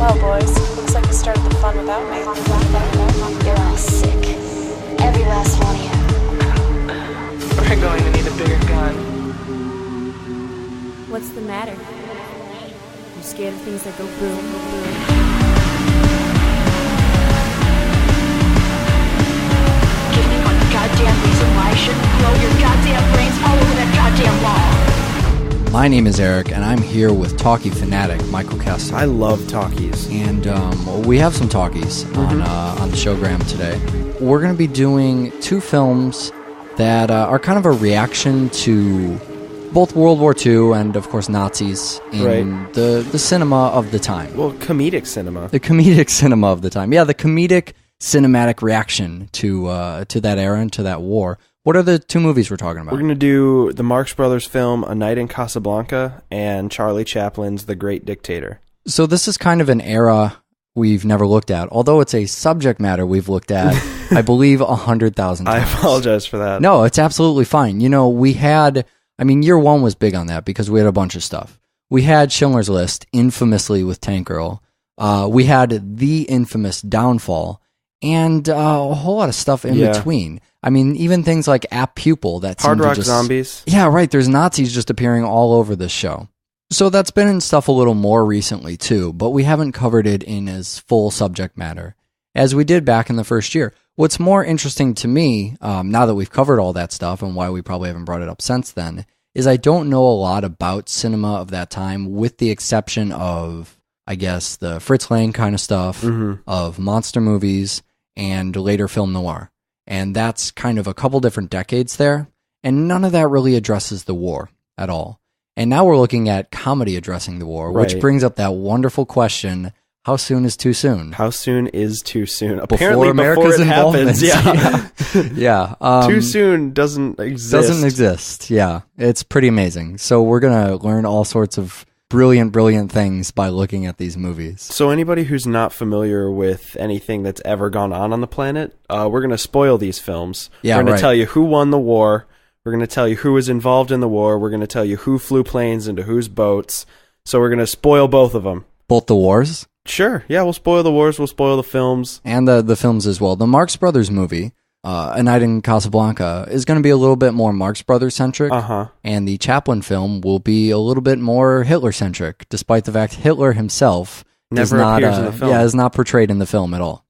Well, boys, looks like you started the fun without me. You're all sick. Every last one of you. We're going to need a bigger gun. What's the matter? You scared of things that go boom, boom? Give me one goddamn reason why I shouldn't blow your goddamn brains all over that goddamn wall. My name is Eric, and I'm here with Talkie fanatic Michael Kessler. I love talkies. And we have some talkies on the showgram today. We're going to be doing two films that are kind of a reaction to both World War II and, of course, Nazis in the cinema of the time. Well, comedic cinema. The comedic cinema of the time. Yeah, the comedic cinematic reaction to that era and to that war. What are the two movies we're talking about? We're going to do the Marx Brothers film A Night in Casablanca and Charlie Chaplin's The Great Dictator. So this is kind of an era we've never looked at, although it's a subject matter we've looked at, I believe, 100,000 times. I apologize for that. No, it's absolutely fine. You know, year one was big on that because we had a bunch of stuff. We had Schindler's List, infamously with Tank Girl. We had the infamous Downfall, and a whole lot of stuff in between. I mean, even things like App Pupil. Hard Rock Zombies. Yeah, right. There's Nazis just appearing all over this show. So that's been in stuff a little more recently, too, but we haven't covered it in as full subject matter as we did back in the first year. What's more interesting to me, now that we've covered all that stuff and why we probably haven't brought it up since then, is I don't know a lot about cinema of that time, with the exception of, I guess, the Fritz Lang kind of stuff, of monster movies, and later film noir. And that's kind of a couple different decades there, and none of that really addresses the war at all. And now we're looking at comedy addressing the war, which brings up that wonderful question: how soon is too soon? How soon is too soon? Apparently, America's involvement. Yeah. Too soon doesn't exist. Doesn't exist. Yeah, it's pretty amazing. So we're gonna learn all sorts of brilliant things by looking at these movies. So anybody who's not familiar with anything that's ever gone on the planet, we're going to spoil these films. Yeah, we're going to tell you who won the war. We're going to tell you who was involved in the war. We're going to tell you who flew planes into whose boats. So we're going to spoil both of them. Both the wars? Sure. Yeah, we'll spoil the wars. We'll spoil the films. And the films as well. The Marx Brothers movie, A Night in Casablanca, is going to be a little bit more Marx Brothers centric, and the Chaplin film will be a little bit more Hitler centric, despite the fact Hitler himself never appears in the film. Yeah, is not portrayed in the film at all.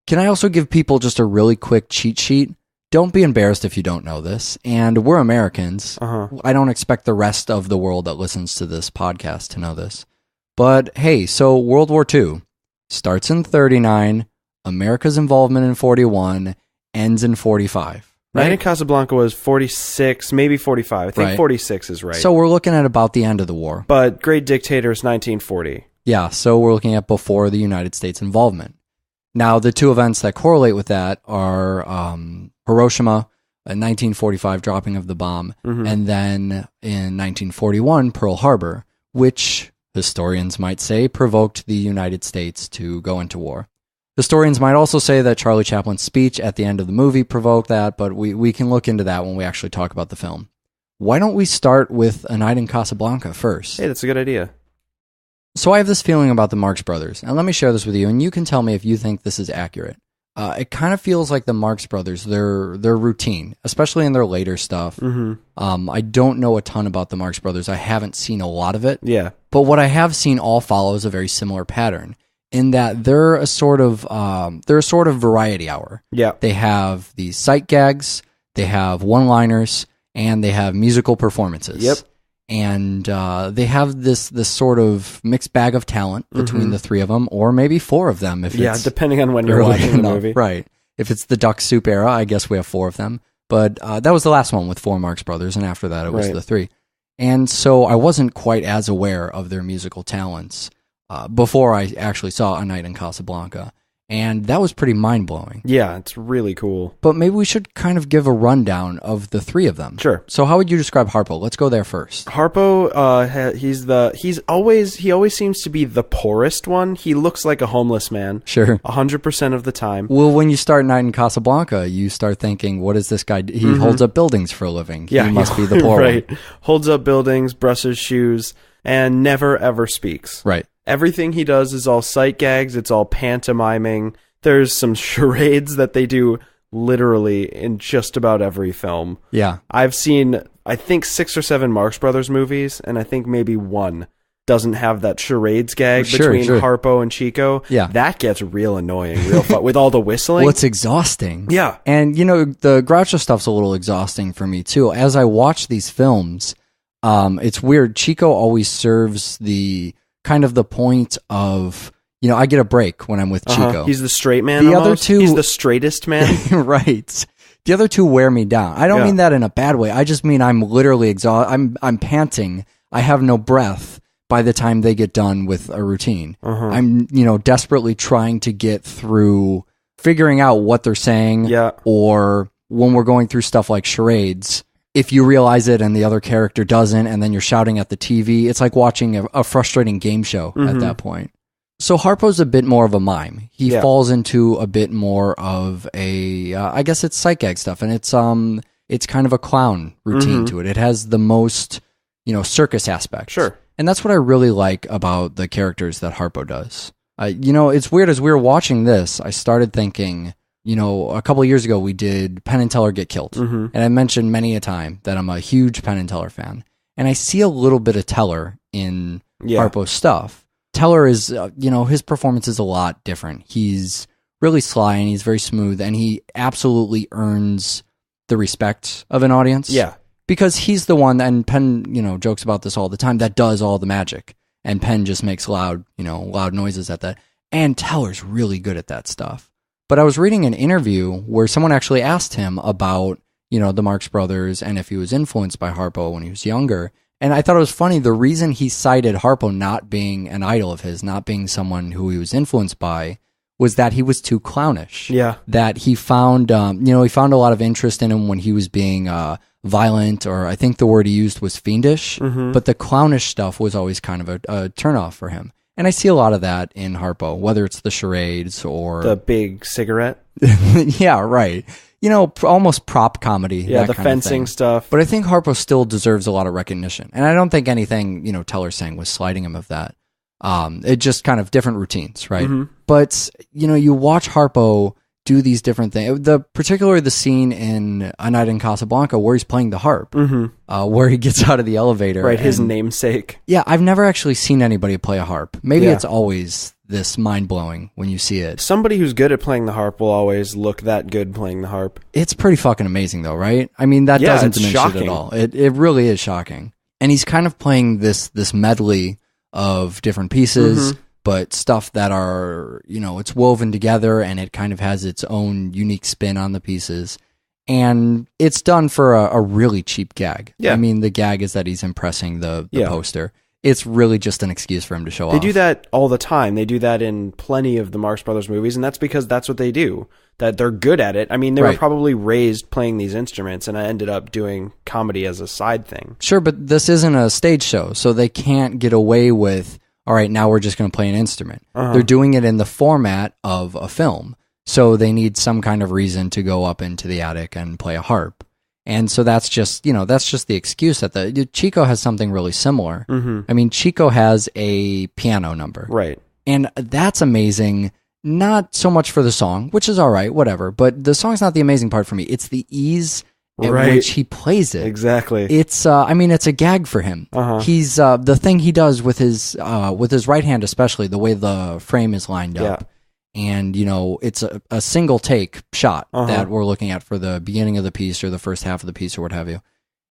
Can I also give people just a really quick cheat sheet? Don't be embarrassed if you don't know this, and we're Americans. I don't expect the rest of the world that listens to this podcast to know this. But hey, so World War II starts in 39, America's involvement in 41, ends in 45. Right? Night in Casablanca was 46, maybe 45. I think 46 is right. So we're looking at about the end of the war. But Great Dictator is 1940. Yeah, so we're looking at before the United States involvement. Now, the two events that correlate with that are Hiroshima, a 1945 dropping of the bomb, and then in 1941, Pearl Harbor, which historians might say provoked the United States to go into war. Historians might also say that Charlie Chaplin's speech at the end of the movie provoked that, but we can look into that when we actually talk about the film. Why don't we start with A Night in Casablanca first? Hey, that's a good idea. So I have this feeling about the Marx Brothers, and let me share this with you, and you can tell me if you think this is accurate. It kind of feels like the Marx Brothers, their routine, especially in their later stuff. I don't know a ton about the Marx Brothers. I haven't seen a lot of it. Yeah. But what I have seen all follows a very similar pattern, in that they're a sort of variety hour. Yeah. They have these sight gags, they have one-liners, and they have musical performances. Yep. And they have this sort of mixed bag of talent between the three of them, or maybe four of them. Depending on when you're watching the movie. Right. If it's the Duck Soup era, I guess we have four of them. But that was the last one with four Marx Brothers, and after that it was the three. And so I wasn't quite as aware of their musical talents before I actually saw A Night in Casablanca. And that was pretty mind-blowing. Yeah, it's really cool. But maybe we should kind of give a rundown of the three of them. Sure. So how would you describe Harpo? Let's go there first. Harpo, he always seems to be the poorest one. He looks like a homeless man. Sure. 100% of the time. Well, when you start Night in Casablanca, you start thinking, what is this guy? He holds up buildings for a living. Yeah, he must be the poor one. Holds up buildings, brushes shoes, and never ever speaks. Right. Everything he does is all sight gags. It's all pantomiming. There's some charades that they do literally in just about every film. Yeah. I've seen, I think, 6 or 7 Marx Brothers movies, and I think maybe one doesn't have that charades gag between Harpo and Chico. Yeah. That gets real annoying, real fun, with all the whistling. Well, it's exhausting. Yeah. And, the Groucho stuff's a little exhausting for me, too. As I watch these films, it's weird. Chico always serves the kind of the point of, I get a break when I'm with Chico. He's the straight man. The almost. other two, he's the straightest man. Right. The other two wear me down. I don't mean that in a bad way. I just mean I'm literally exhausted. I'm panting. I have no breath by the time they get done with a routine. I'm, desperately trying to get through figuring out what they're saying. Yeah. Or when we're going through stuff like charades, if you realize it and the other character doesn't, and then you're shouting at the TV, it's like watching a frustrating game show at that point. So Harpo's a bit more of a mime. He falls into a bit more of a, I guess it's sight gag stuff, and it's kind of a clown routine to it. It has the most, circus aspect. Sure. And that's what I really like about the characters that Harpo does. It's weird, as we were watching this, I started thinking, a couple of years ago we did Penn and Teller Get Killed. And I mentioned many a time that I'm a huge Penn and Teller fan. And I see a little bit of Teller in Harpo's stuff. Teller is, his performance is a lot different. He's really sly and he's very smooth, and he absolutely earns the respect of an audience. Yeah. Because he's the one, and Penn, jokes about this all the time, that does all the magic. And Penn just makes loud noises at that. And Teller's really good at that stuff. But I was reading an interview where someone actually asked him about, the Marx Brothers and if he was influenced by Harpo when he was younger. And I thought it was funny, the reason he cited Harpo not being an idol of his, not being someone who he was influenced by, was that he was too clownish. Yeah. That he found, he found a lot of interest in him when he was being violent, or I think the word he used was fiendish, but the clownish stuff was always kind of a turnoff for him. And I see a lot of that in Harpo, whether it's the charades or... the big cigarette? Yeah, right. Almost prop comedy. Yeah, the fencing stuff. But I think Harpo still deserves a lot of recognition. And I don't think anything, Teller saying was slighting him of that. It just kind of different routines, right? But, you watch Harpo do these different things. Particularly the scene in A Night in Casablanca where he's playing the harp, where he gets out of the elevator. Right, his namesake. Yeah, I've never actually seen anybody play a harp. Maybe it's always this mind-blowing when you see it. Somebody who's good at playing the harp will always look that good playing the harp. It's pretty fucking amazing though, right? I mean, that doesn't diminish it at all. It really is shocking. And he's kind of playing this medley of different pieces, but stuff that are, it's woven together and it kind of has its own unique spin on the pieces. And it's done for a really cheap gag. Yeah. I mean, the gag is that he's impressing the poster. It's really just an excuse for him to show off. They do that all the time. They do that in plenty of the Marx Brothers movies, and that's because that's what they do. That they're good at it. I mean, they were probably raised playing these instruments, and I ended up doing comedy as a side thing. Sure, but this isn't a stage show, so they can't get away with, all right, now we're just going to play an instrument. They're doing it in the format of a film, so they need some kind of reason to go up into the attic and play a harp. And so that's just, the excuse that Chico has something really similar. I mean, Chico has a piano number. Right. And that's amazing. Not so much for the song, which is all right, whatever. But the song's not the amazing part for me. It's the ease at which he plays it. Exactly. It's, it's a gag for him. He's, the thing he does with his right hand, especially the way the frame is lined up. And, it's a single take shot that we're looking at for the beginning of the piece or the first half of the piece or what have you.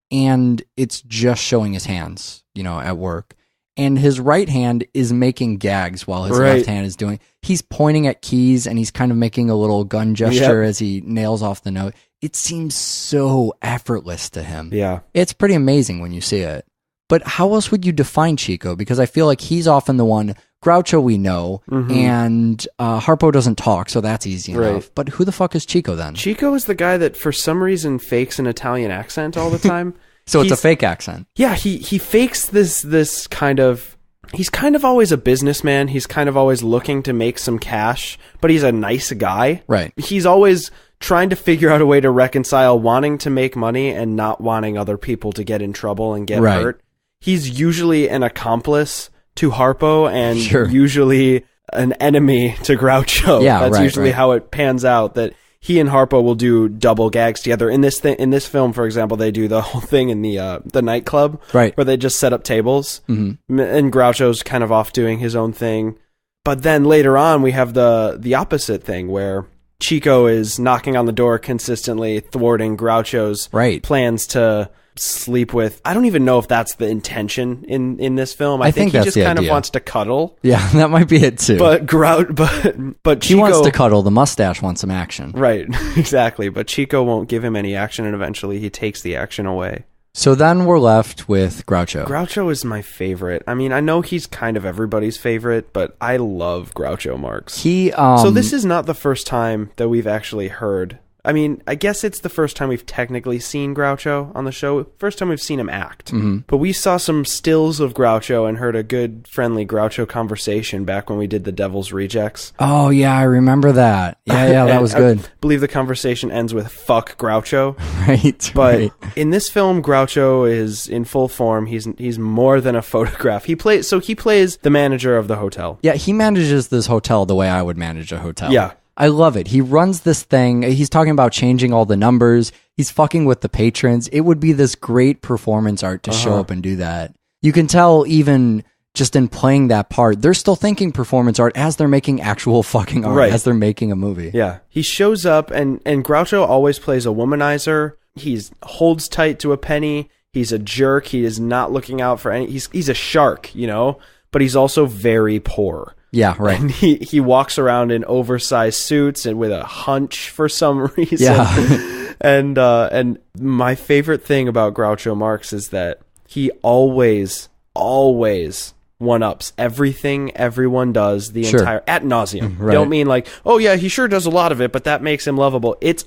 And it's just showing his hands, at work. And his right hand is making gags while his left hand is doing... He's pointing at keys and he's kind of making a little gun gesture as he nails off the note. It seems so effortless to him. Yeah. It's pretty amazing when you see it. But how else would you define Chico? Because I feel like he's often the one... Groucho we know, and Harpo doesn't talk, so that's easy enough. But who the fuck is Chico then? Chico is the guy that for some reason fakes an Italian accent all the time. So it's a fake accent. Yeah, he fakes this kind of... He's kind of always a businessman. He's kind of always looking to make some cash, but he's a nice guy. Right. He's always trying to figure out a way to reconcile wanting to make money and not wanting other people to get in trouble and get hurt. He's usually an accomplice to Harpo and Sure. usually an enemy to Groucho. Yeah, That's right, usually right. how it pans out, that he and Harpo will do double gags together. In this film, for example, they do the whole thing in the nightclub, Right. where they just set up tables, and Groucho's kind of off doing his own thing. But then later on, we have the opposite thing where Chico is knocking on the door consistently, thwarting Groucho's Right. plans to sleep with. I don't even know if that's the intention in this film. I think he that's just the kind idea. of wants to cuddle. Yeah, that might be it too. But but he Chico wants to cuddle. The mustache wants some action. Right, exactly. But Chico won't give him any action, and eventually he takes the action away. So then we're left with Groucho. Groucho is my favorite. I mean, I know he's kind of everybody's favorite, but I love Groucho Marx. He So this is not the first time that we've actually heard. I mean, I guess it's the first time we've technically seen Groucho on the show. First time we've seen him act. But we saw some stills of Groucho and heard a good, friendly Groucho conversation back when we did the Devil's Rejects. Oh yeah, I remember that. Yeah, that was good. I believe the conversation ends with "fuck Groucho." Right. But right. in this film, Groucho is in full form. He's more than a photograph. He plays the manager of the hotel. Yeah, he manages this hotel the way I would manage a hotel. Yeah. I love it. He runs this thing. He's talking about changing all the numbers. He's fucking with the patrons. It would be this great performance art to show up and do that. You can tell even just in playing that part, they're still thinking performance art as they're making actual fucking art, Right. as they're making a movie. Yeah. He shows up and Groucho always plays a womanizer. He holds tight to a penny. He's a jerk. He is not looking out for any. He's a shark, you know, but he's also very poor. Yeah, right. And he walks around in oversized suits and with a hunch for some reason. Yeah. And my favorite thing about Groucho Marx is that he always one-ups everything everyone does the Sure. entire ad nauseum. Right. Don't mean like, oh yeah, he sure does a lot of it, but that makes him lovable. It's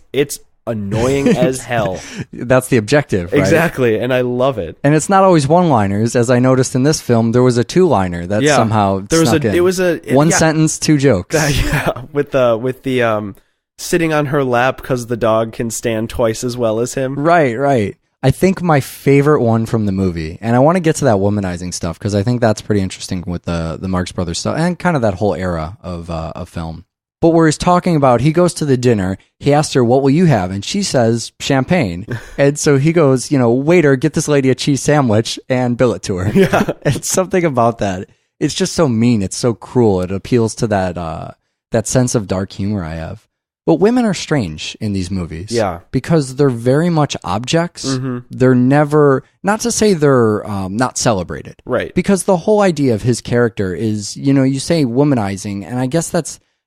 annoying as hell. That's the objective, right? Exactly, and I love it. And it's not always one-liners, as I noticed in this film. There was a two-liner that somehow snuck in. It was a one sentence, two jokes. Yeah, with the sitting on her lap because the dog can stand twice as well as him. Right. I think my favorite one from the movie, and I want to get to that womanizing stuff because I think that's pretty interesting with the Marx Brothers stuff and kind of that whole era of film. But where he's talking about, he goes to the dinner, he asks her, what will you have? And she says, champagne. And so he goes, waiter, get this lady a cheese sandwich and bill it to her. Yeah. It's something about that. It's just so mean. It's so cruel. It appeals to that sense of dark humor I have. But women are strange in these movies. Yeah. Because they're very much objects. Mm-hmm. They're never, not to say they're not celebrated. Right. Because the whole idea of his character is, you say womanizing, and I guess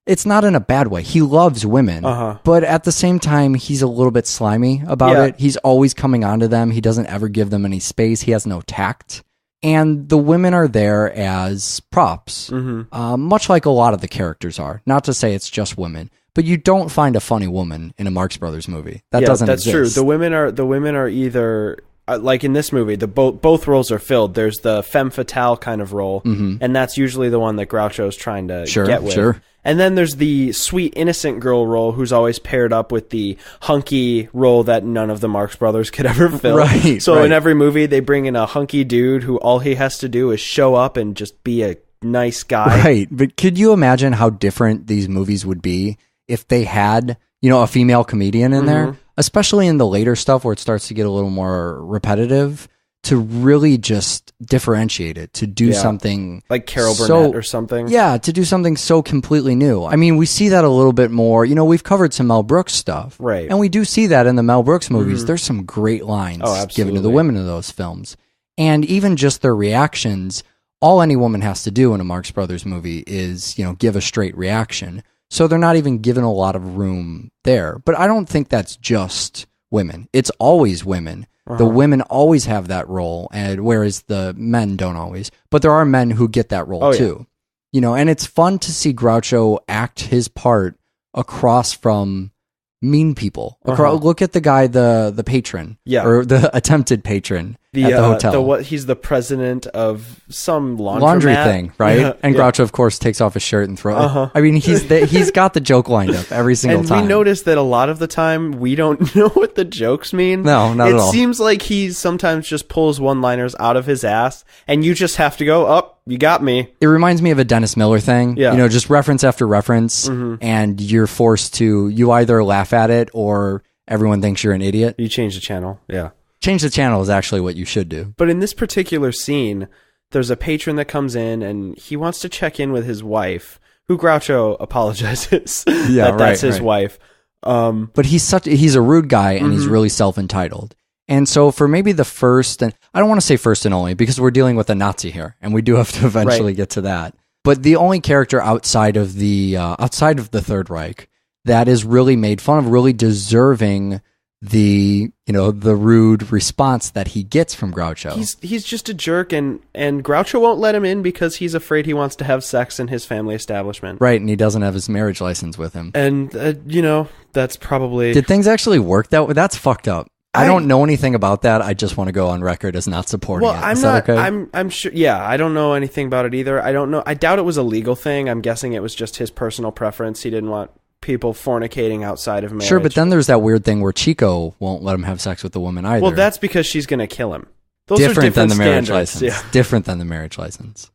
it's not in a bad way. He loves women, but at the same time, he's a little bit slimy about it. He's always coming onto them. He doesn't ever give them any space. He has no tact. And the women are there as props, much like a lot of the characters are. Not to say it's just women, but you don't find a funny woman in a Marx Brothers movie. That doesn't that's exist. true. The women are either like in this movie, both roles are filled. There's the femme fatale kind of role, and that's usually the one that Groucho's trying to get with. Sure. And then there's the sweet innocent girl role who's always paired up with the hunky role that none of the Marx Brothers could ever fill. Right. So in every movie, they bring in a hunky dude who all he has to do is show up and just be a nice guy. Right. But could you imagine how different these movies would be if they had, a female comedian in there? Especially in the later stuff where it starts to get a little more repetitive, to really just differentiate it, to do something like Carol Burnett or something. Yeah, to do something so completely new. I mean, we see that a little bit more. We've covered some Mel Brooks stuff. Right. And we do see that in the Mel Brooks movies. There's some great lines given to the women of those films. And even just their reactions, all any woman has to do in a Marx Brothers movie is, give a straight reaction. So they're not even given a lot of room there. But I don't think that's just women. It's always women. The women always have that role, and whereas the men don't always. But there are men who get that role too. And it's fun to see Groucho act his part across from mean people. Look at the guy, the patron, or the attempted patron. at the hotel. He's the president of some laundry thing, right? Yeah, and Groucho, of course, takes off his shirt and throws. I mean, he's got the joke lined up every single time. And we notice that a lot of the time we don't know what the jokes mean. No, not at all. It seems like he sometimes just pulls one-liners out of his ass, and you just have to go, "Oh, you got me." It reminds me of a Dennis Miller thing. Yeah. You know, just reference after reference, and you're forced to either laugh at it or everyone thinks you're an idiot. You change the channel. Yeah. Change the channel is actually what you should do. But in this particular scene, there's a patron that comes in and he wants to check in with his wife, who Groucho apologizes that's his wife. But he's a rude guy and he's really self-entitled. And so for maybe the first, and I don't want to say first and only because we're dealing with a Nazi here and we do have to eventually get to that. But the only character outside of the Third Reich that is really made fun of, really deserving the rude response that he gets from Groucho. He's just a jerk, and Groucho won't let him in because he's afraid he wants to have sex in his family establishment. Right, and he doesn't have his marriage license with him. And that's probably... Did things actually work that way? That's fucked up. I don't know anything about that. I just want to go on record as not supporting it. Is that okay? I'm sure. Yeah, I don't know anything about it either. I don't know. I doubt it was a legal thing. I'm guessing it was just his personal preference. He didn't want people fornicating outside of marriage. Sure, but then there's that weird thing where Chico won't let him have sex with the woman either. Well, that's because she's going to kill him. Those different are different than the marriage standards. license. Yeah. Different than the marriage license.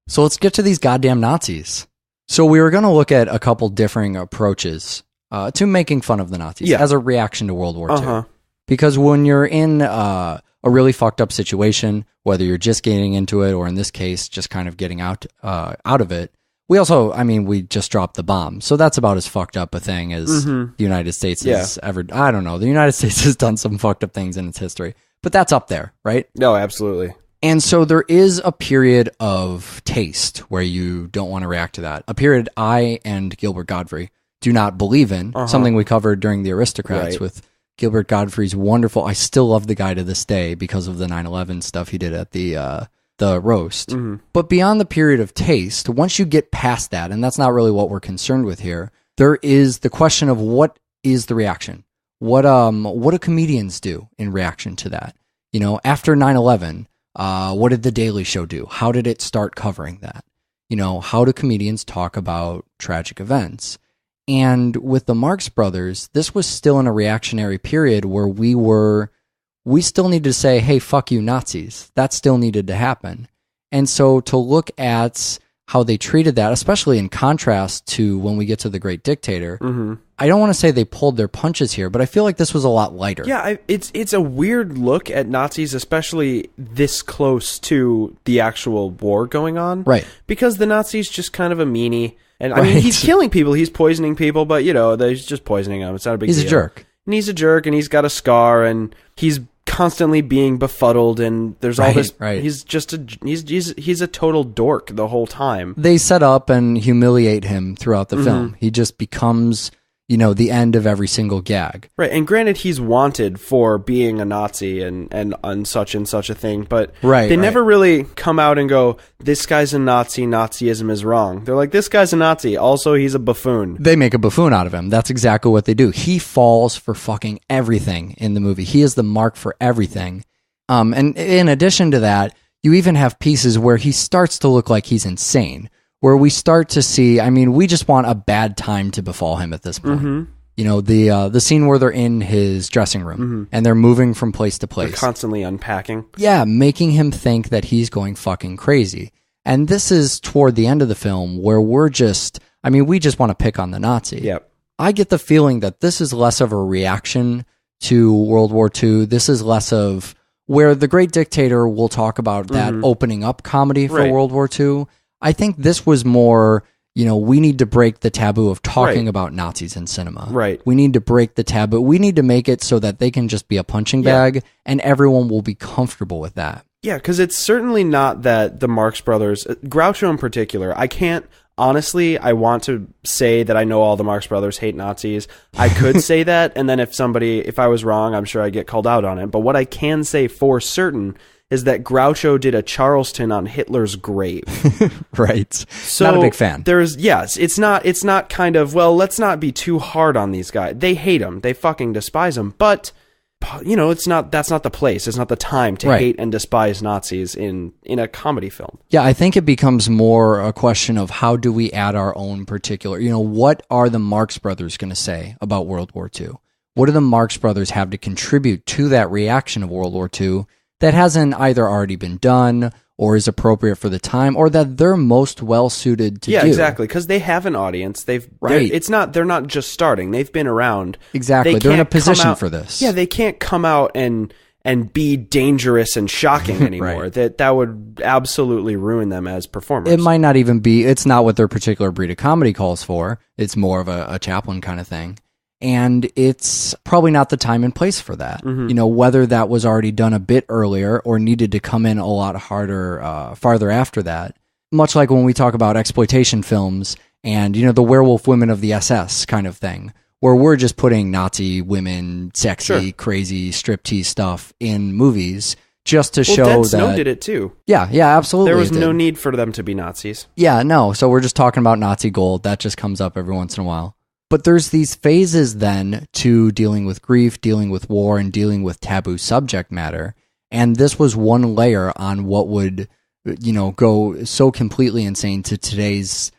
So let's get to these goddamn Nazis. So we were going to look at a couple differing approaches to making fun of the Nazis as a reaction to World War II. Because when you're in a really fucked up situation, whether you're just getting into it or in this case, just kind of getting out of it, we just dropped the bomb. So that's about as fucked up a thing as the United States has ever. I don't know. The United States has done some fucked up things in its history, but that's up there, right? No, absolutely. And so there is a period of taste where you don't want to react to that. A period I and Gilbert Gottfried do not believe in, something we covered during The Aristocrats with Gilbert Gottfried's wonderful. I still love the guy to this day because of the 9/11 stuff he did at the roast. But beyond the period of taste, once you get past that, and that's not really what we're concerned with here, there is the question of what is the reaction? What do comedians do in reaction to that? You know, after 9/11, what did The Daily Show do? How did it start covering that? You know, how do comedians talk about tragic events? And with the Marx Brothers, this was still in a reactionary period where we still needed to say, hey, fuck you, Nazis. That still needed to happen. And so to look at how they treated that, especially in contrast to when we get to The Great Dictator, I don't want to say they pulled their punches here, but I feel like this was a lot lighter. Yeah, it's a weird look at Nazis, especially this close to the actual war going on. Right. Because the Nazis just kind of a meanie. And I mean, he's killing people, he's poisoning people, but he's just poisoning them. It's not a big deal. He's a jerk. And he's a jerk, and he's got a scar, and he's constantly being befuddled, and there's all this. Right. He's just he's a total dork the whole time. They set up and humiliate him throughout the film. He just becomes, the end of every single gag. Right, and granted, he's wanted for being a Nazi and such and such a thing, but they never really come out and go, this guy's a Nazi, Nazism is wrong. They're like, this guy's a Nazi, also he's a buffoon. They make a buffoon out of him. That's exactly what they do. He falls for fucking everything in the movie. He is the mark for everything. And in addition to that, you even have pieces where he starts to look like he's insane. Where we start to see, we just want a bad time to befall him at this point. The scene where they're in his dressing room and they're moving from place to place. They're constantly unpacking. Yeah, making him think that he's going fucking crazy. And this is toward the end of the film where we just want to pick on the Nazi. Yep. I get the feeling that this is less of a reaction to World War II. This is less of where The Great Dictator will talk about that opening up comedy for World War II. I think this was more, we need to break the taboo of talking about Nazis in cinema. Right. We need to break the taboo. We need to make it so that they can just be a punching bag and everyone will be comfortable with that. Yeah, because it's certainly not that the Marx Brothers, Groucho in particular, honestly, I want to say that I know all the Marx Brothers hate Nazis. I could say that, and then if I was wrong, I'm sure I'd get called out on it. But what I can say for certain is that Groucho did a Charleston on Hitler's grave. Right. So not a big fan. It's not kind of, well, let's not be too hard on these guys. They hate him. They fucking despise him. But that's not the place. It's not the time to hate and despise Nazis in a comedy film. Yeah, I think it becomes more a question of how do we add our own particular, what are the Marx Brothers going to say about World War II? What do the Marx Brothers have to contribute to that reaction of World War II that hasn't either already been done or is appropriate for the time, or that they're most well suited to do? Yeah, exactly, because they have an audience. They're not just starting. They've been around. Exactly, they're in a position for this. Yeah, they can't come out and be dangerous and shocking anymore. That would absolutely ruin them as performers. It might not even be. It's not what their particular breed of comedy calls for. It's more of a Chaplin kind of thing. And it's probably not the time and place for that. Whether that was already done a bit earlier or needed to come in a lot farther after that. Much like when we talk about exploitation films and, the werewolf women of the SS kind of thing, where we're just putting Nazi women, sexy, crazy striptease stuff in movies just to show Dead that... Snow did it too. Yeah, absolutely. There was no need for them to be Nazis. Yeah, no. So we're just talking about Nazi gold. That just comes up every once in a while. But there's these phases then to dealing with grief, dealing with war, and dealing with taboo subject matter. And this was one layer on what would, go so completely insane to today's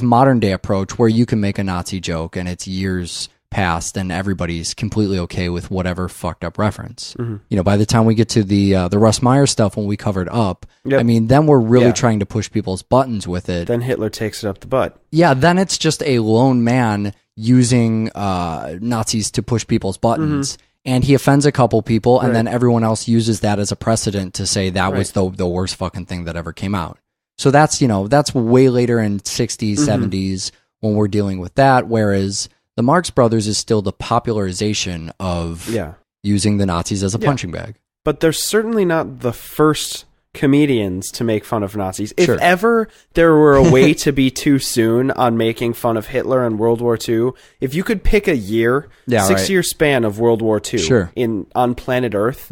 modern day approach, where you can make a Nazi joke and it's years past and everybody's completely okay with whatever fucked up reference. By the time we get to the Russ Meyer stuff when we covered Up, then we're really trying to push people's buttons with it. Then Hitler takes it up the butt. Yeah, then it's just a lone man using Nazis to push people's buttons, and he offends a couple people, and then everyone else uses that as a precedent to say that was the worst fucking thing that ever came out. So that's way later in 60s, 70s when we're dealing with that, whereas the Marx Brothers is still the popularization of using the Nazis as a punching bag. But they're certainly not the first comedians to make fun of Nazis. If ever there were a way to be too soon on making fun of Hitler and World War II, if you could pick a year, 6-year span of World War II on planet Earth,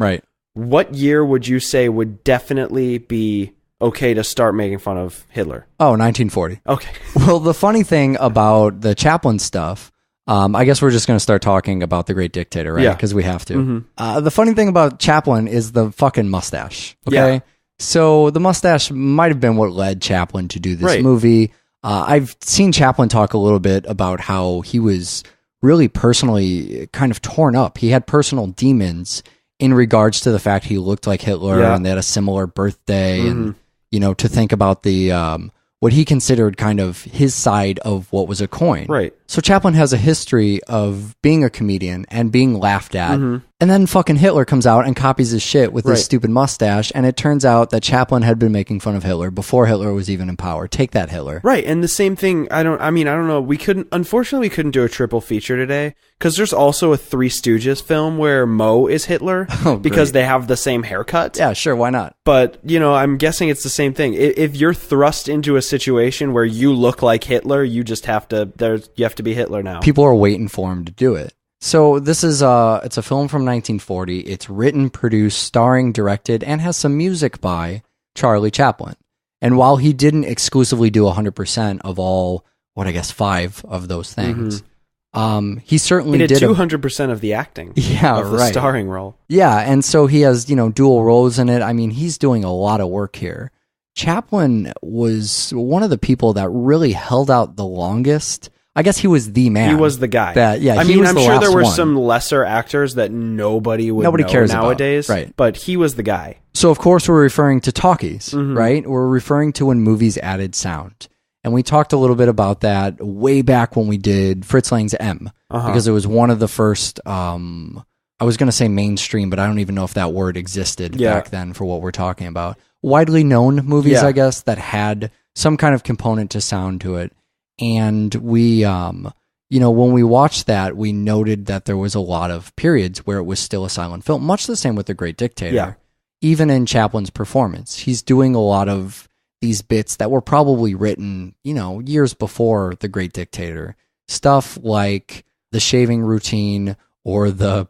what year would you say would definitely be okay to start making fun of Hitler? Oh, 1940. Okay. Well, the funny thing about the Chaplin stuff, I guess we're just going to start talking about the Great Dictator, right? Because we have to. The funny thing about Chaplin is the fucking mustache, okay? Yeah. So the mustache might have been what led Chaplin to do this movie. I've seen Chaplin talk a little bit about how he was really personally kind of torn up. He had personal demons in regards to the fact he looked like Hitler and they had a similar birthday. And, to think about the what he considered kind of his side of what was a coin. Right. So Chaplin has a history of being a comedian and being laughed at. And then fucking Hitler comes out and copies his shit with his stupid mustache. And it turns out that Chaplin had been making fun of Hitler before Hitler was even in power. Take that, Hitler. Right. And the same thing, I don't know. Unfortunately, we couldn't do a triple feature today because there's also a Three Stooges film where Moe is Hitler because they have the same haircut. Yeah, sure. Why not? But, I'm guessing it's the same thing. If you're thrust into a situation where you look like Hitler, you just have to be Hitler now. People are waiting for him to do it. So this is it's a film from 1940. It's written, produced, starring, directed, and has some music by Charlie Chaplin. And while he didn't exclusively do 100% of all, 5 of those things, he certainly did 200% of the acting of the starring role. Yeah, and so he has, dual roles in it. I mean, he's doing a lot of work here. Chaplin was one of the people that really held out the longest. I guess he was the man. He was the guy. I'm sure there were some lesser actors that nobody cares nowadays. About. Right. But he was the guy. So, of course, we're referring to talkies, right? We're referring to when movies added sound. And we talked a little bit about that way back when we did Fritz Lang's M. Because it was one of the first, I was going to say mainstream, but I don't even know if that word existed back then for what we're talking about. Widely known movies, I guess, that had some kind of component to sound to it. And we, when we watched that, we noted that there was a lot of periods where it was still a silent film, much the same with The Great Dictator. Yeah. Even in Chaplin's performance, he's doing a lot of these bits that were probably written, years before The Great Dictator. Stuff like the shaving routine or the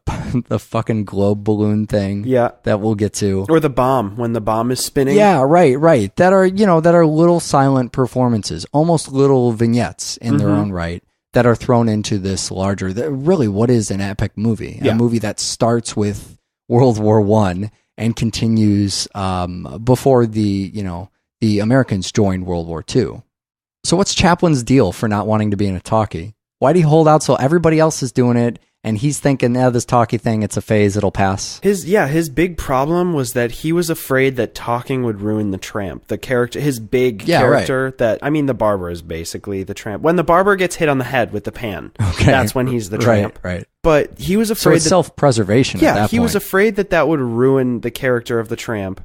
fucking globe balloon thing that we'll get to. Or the bomb, when the bomb is spinning. Yeah, right. That are little silent performances, almost little vignettes in their own right that are thrown into this larger, really what is an epic movie? Yeah. A movie that starts with World War I and continues before the Americans joined World War II. So what's Chaplin's deal for not wanting to be in a talkie? Why do you hold out so everybody else is doing it and he's thinking, this talkie thing, it's a phase, it'll pass? His big problem was that he was afraid that talking would ruin the tramp. The character, his big character the barber is basically the tramp. When the barber gets hit on the head with the pan, that's when he's the tramp. Right. But he was afraid it's self-preservation at that point. He was afraid that would ruin the character of the tramp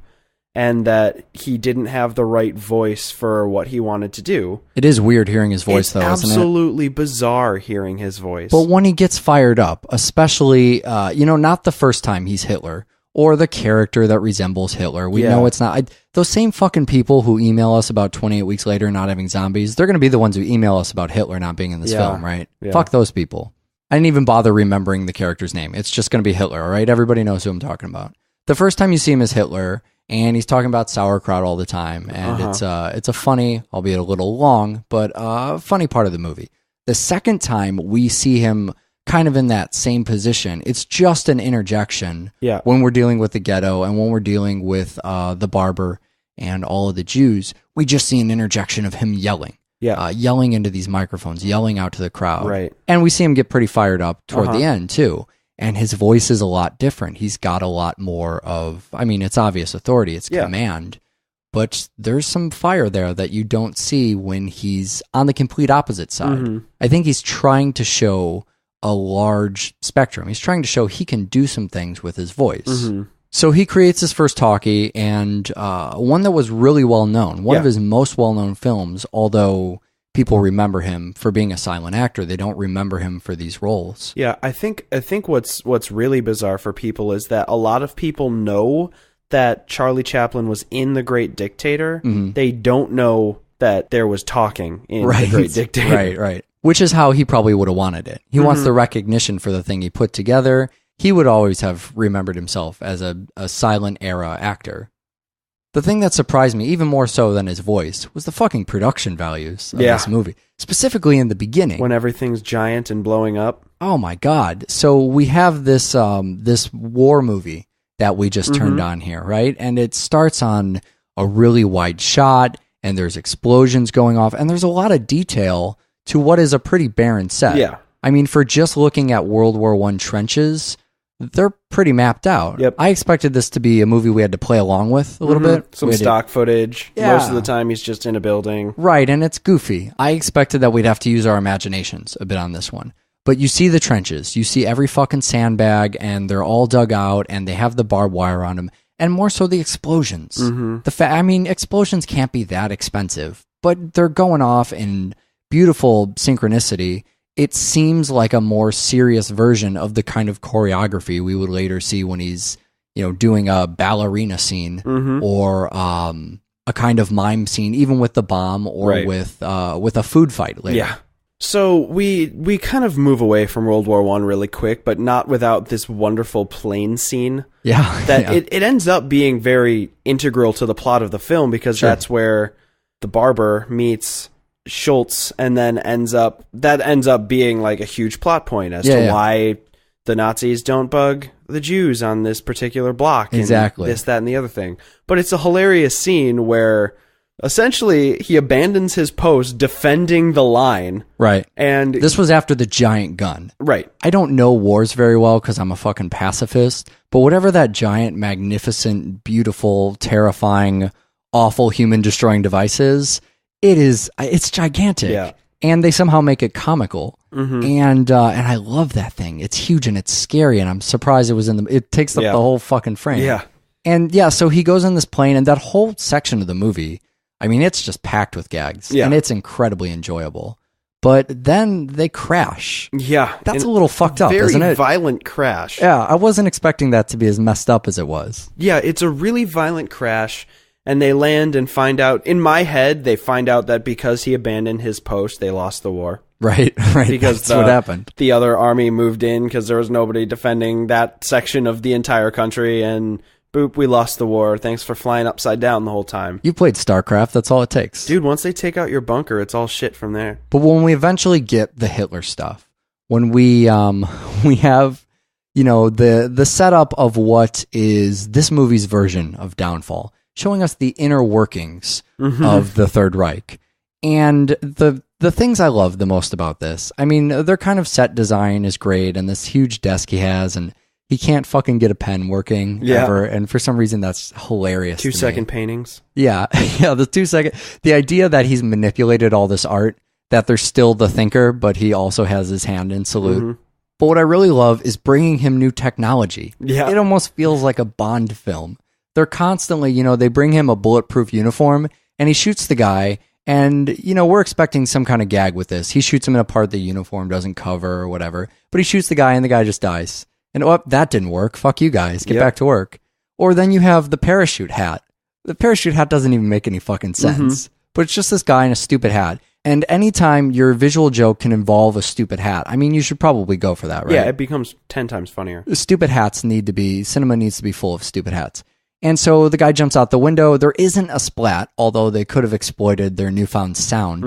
and that he didn't have the right voice for what he wanted to do. It is weird hearing his voice, though, isn't it? It's absolutely bizarre hearing his voice. But when he gets fired up, especially, not the first time he's Hitler, or the character that resembles Hitler. We know it's not. Those same fucking people who email us about 28 weeks later not having zombies, they're going to be the ones who email us about Hitler not being in this film, right? Yeah. Fuck those people. I didn't even bother remembering the character's name. It's just going to be Hitler, all right? Everybody knows who I'm talking about. The first time you see him as Hitler, and he's talking about sauerkraut all the time, and it's a funny, albeit a little long, but funny part of the movie. The second time we see him kind of in that same position, it's just an interjection when we're dealing with the ghetto and when we're dealing with the barber and all of the Jews. We just see an interjection of him yelling. Yelling into these microphones, yelling out to the crowd. Right. And we see him get pretty fired up toward the end, too. And his voice is a lot different. He's got a lot more of, it's obvious authority, it's command, but there's some fire there that you don't see when he's on the complete opposite side. I think he's trying to show a large spectrum. He's trying to show he can do some things with his voice. So he creates his first talkie, and one that was really well known, one of his most well-known films, although people remember him for being a silent actor. They don't remember him for these roles. Yeah, I think what's really bizarre for people is that a lot of people know that Charlie Chaplin was in The Great Dictator. They don't know that there was talking in The Great Dictator. Right. Which is how he probably would have wanted it. He wants the recognition for the thing he put together. He would always have remembered himself as a silent era actor. The thing that surprised me, even more so than his voice, was the fucking production values of this movie. Specifically in the beginning. When everything's giant and blowing up. Oh my God. So we have this this war movie that we just turned on here, right? And it starts on a really wide shot, and there's explosions going off, and there's a lot of detail to what is a pretty barren set. Yeah. For just looking at World War I trenches, they're pretty mapped out. Yep. I expected this to be a movie we had to play along with a little bit. Some stock footage. Most of the time he's just in a building. Right, and it's goofy. I expected that we'd have to use our imaginations a bit on this one. But you see the trenches. You see every fucking sandbag, and they're all dug out, and they have the barbed wire on them. And more so the explosions. Explosions can't be that expensive, but they're going off in beautiful synchronicity. It seems like a more serious version of the kind of choreography we would later see when he's, doing a ballerina scene or a kind of mime scene, even with the bomb or with a food fight later. Yeah. So we kind of move away from World War I really quick, but not without this wonderful plane scene. Yeah. That it ends up being very integral to the plot of the film because that's where the barber meets Schultz, and then ends up being like a huge plot point as to why the Nazis don't bug the Jews on this particular block. Exactly. This, that, and the other thing. But it's a hilarious scene where essentially he abandons his post defending the line. Right. And this was after the giant gun. Right. I don't know wars very well because I'm a fucking pacifist, but whatever that giant, magnificent, beautiful, terrifying, awful human destroying device is, it's gigantic. Yeah. And they somehow make it comical. And I love that thing. It's huge and it's scary, and I'm surprised it takes up the whole fucking frame. Yeah. And so he goes in this plane, and that whole section of the movie, it's just packed with gags. Yeah. And it's incredibly enjoyable. But then they crash. Yeah. That's a little fucked up, isn't it? Very violent crash. Yeah, I wasn't expecting that to be as messed up as it was. Yeah, it's a really violent crash. And they land and find out, in my head, they find out that because he abandoned his post, they lost the war. Right. Because that's what happened. The other army moved in because there was nobody defending that section of the entire country, and Boop, we lost the war. Thanks for flying upside down the whole time. You played StarCraft, that's all it takes. Dude, once they take out your bunker, it's all shit from there. But when we eventually get the Hitler stuff, when we have, the setup of what is this movie's version of Downfall, showing us the inner workings of the Third Reich. And the things I love the most about this, I mean, their kind of set design is great, and this huge desk he has, and he can't fucking get a pen working ever, and for some reason that's hilarious. 2-second paintings. Yeah, the 2-second. The idea that he's manipulated all this art, that there's still the thinker, but he also has his hand in salute. But what I really love is bringing him new technology. Yeah. It almost feels like a Bond film. They're constantly, they bring him a bulletproof uniform, and he shoots the guy, and, we're expecting some kind of gag with this. He shoots him in a part the uniform doesn't cover or whatever, but he shoots the guy, and the guy just dies. And, that didn't work. Fuck you guys. Get back to work. Or then you have the parachute hat. The parachute hat doesn't even make any fucking sense. But it's just this guy in a stupid hat. And anytime your visual joke can involve a stupid hat, I mean, you should probably go for that, right? Yeah, it becomes 10 times funnier. Stupid hats cinema needs to be full of stupid hats. And so the guy jumps out the window. There isn't a splat, although they could have exploited their newfound sound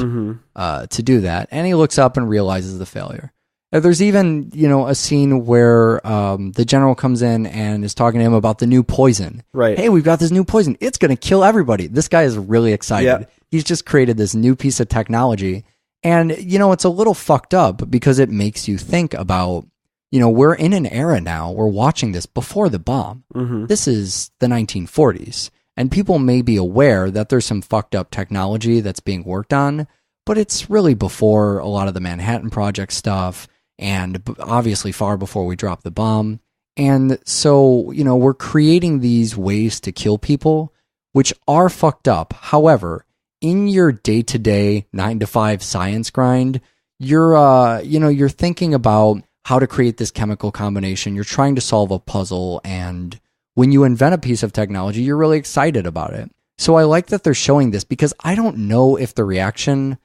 to do that. And he looks up and realizes the failure. There's even, a scene where the general comes in and is talking to him about the new poison. Right. Hey, we've got this new poison. It's going to kill everybody. This guy is really excited. Yeah. He's just created this new piece of technology. And, it's a little fucked up because it makes you think about, we're in an era now. We're watching this before the bomb. This is the 1940s. And people may be aware that there's some fucked up technology that's being worked on, but it's really before a lot of the Manhattan Project stuff. And obviously far before we drop the bomb. And so, we're creating these ways to kill people, which are fucked up. However, in your day-to-day 9-to-5 science grind, you're thinking about how to create this chemical combination. You're trying to solve a puzzle. And when you invent a piece of technology, you're really excited about it. So I like that they're showing this because I don't know if the reaction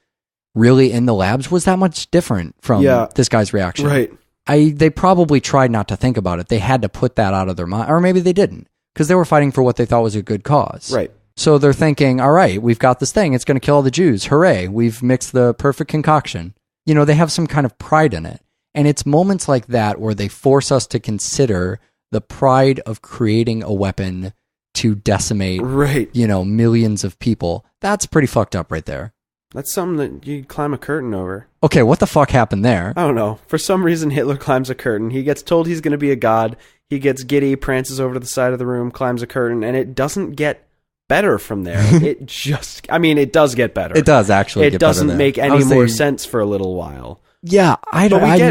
really in the labs was that much different from this guy's reaction. Right. They probably tried not to think about it. They had to put that out of their mind, or maybe they didn't, because they were fighting for what they thought was a good cause. Right. So they're thinking, all right, we've got this thing. It's going to kill all the Jews. Hooray. We've mixed the perfect concoction. They have some kind of pride in it. And it's moments like that where they force us to consider the pride of creating a weapon to decimate, millions of people. That's pretty fucked up right there. That's something that you climb a curtain over. Okay, what the fuck happened there? I don't know. For some reason, Hitler climbs a curtain. He gets told he's going to be a god. He gets giddy, prances over to the side of the room, climbs a curtain, and it doesn't get better from there. It does get better. It does actually get better. It doesn't make any more sense for a little while. Yeah,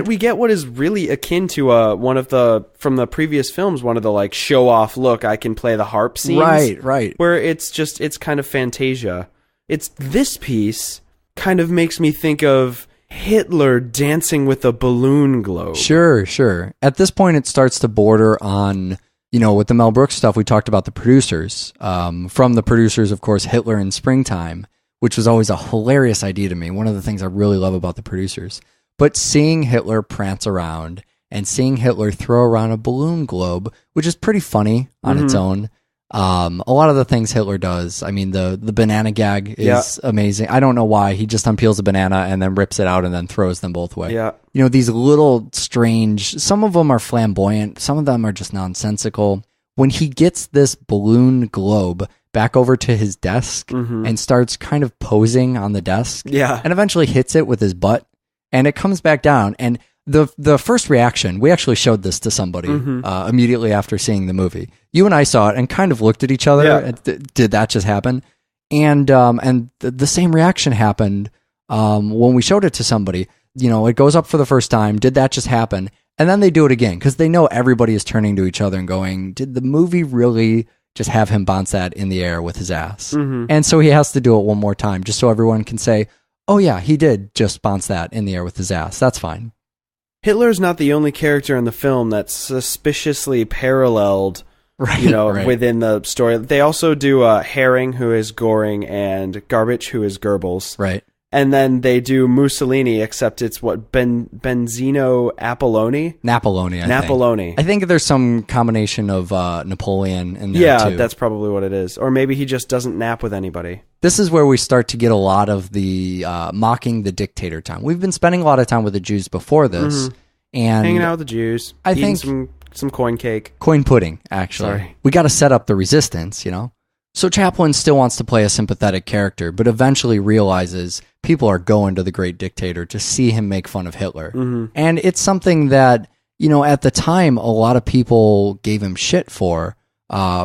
we get what is really akin to from the previous films, one of the like show off look, I can play the harp scenes. Right. Where it's kind of Fantasia. It's this piece kind of makes me think of Hitler dancing with a balloon globe. Sure. At this point, it starts to border on, with the Mel Brooks stuff, we talked about the producers. From the producers, of course, Hitler in Springtime, which was always a hilarious idea to me. One of the things I really love about the producers. But seeing Hitler prance around and seeing Hitler throw around a balloon globe, which is pretty funny on its own. A lot of the things Hitler does, I mean, the banana gag is amazing. I don't know why. He just unpeels a banana and then rips it out and then throws them both away. Yeah. These little strange, some of them are flamboyant, some of them are just nonsensical. When he gets this balloon globe back over to his desk and starts kind of posing on the desk and eventually hits it with his butt and it comes back down. And the first reaction, we actually showed this to somebody immediately after seeing the movie. You and I saw it and kind of looked at each other. Yeah. Did that just happen? And the same reaction happened when we showed it to somebody. It goes up for the first time. Did that just happen? And then they do it again because they know everybody is turning to each other and going, did the movie really just have him bounce that in the air with his ass? And so he has to do it one more time just so everyone can say, oh yeah, he did just bounce that in the air with his ass. That's fine. Hitler's not the only character in the film that's suspiciously paralleled, within the story. They also do Herring, who is Goring, and Garbage, who is Goebbels. Right. And then they do Mussolini, except it's what, Benzino Apolloni? Napoloni, I think there's some combination of Napoleon in there too. Yeah, that's probably what it is. Or maybe he just doesn't nap with anybody. This is where we start to get a lot of the mocking the dictator time. We've been spending a lot of time with the Jews before this. And hanging out with the Jews. I eating think some coin cake. Coin pudding, actually. Sorry. We got to set up the resistance, you know? So Chaplin still wants to play a sympathetic character, but eventually realizes people are going to the great dictator to see him make fun of Hitler. And it's something that, you know, at the time, a lot of people gave him shit for.